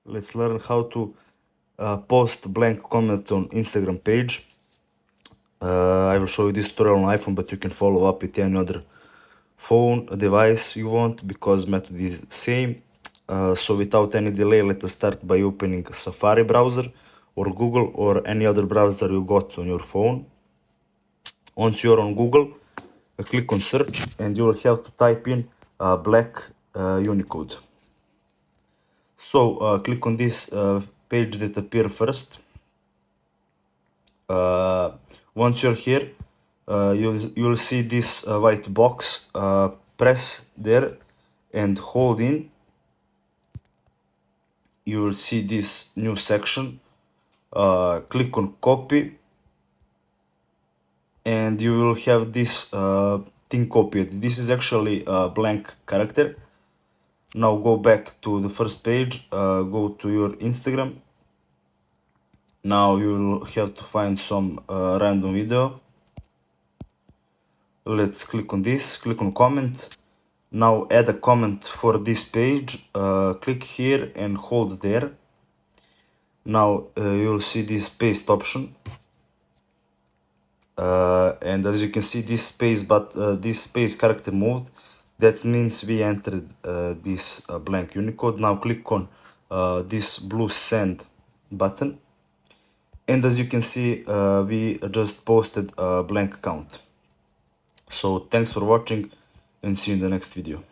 Let's learn how to post blank comment on Instagram page. I will show you this tutorial on iPhone, but you can follow up with any other phone device you want because method is same. So without any delay, let us start by opening Safari browser or Google or any other browser you got on your phone. Once you're on Google, click on search and you will have to type in black Unicode. So click on this page that appear first. Once you're here, you'll see this white box. Press there and hold in. You will see this new section. Click on copy and you will have this thing copied. This is actually a blank character. Now go back to the first page, go to your Instagram. Now you will have to find some random video. Let's click on this, click on comment. Now add a comment for this page. Click here and hold there. Now you'll see this paste option. And as you can see this space, but this space character moved. That means we entered this blank Unicode. Now click on this blue send button. And as you can see, we just posted a blank account. So thanks for watching and see you in the next video.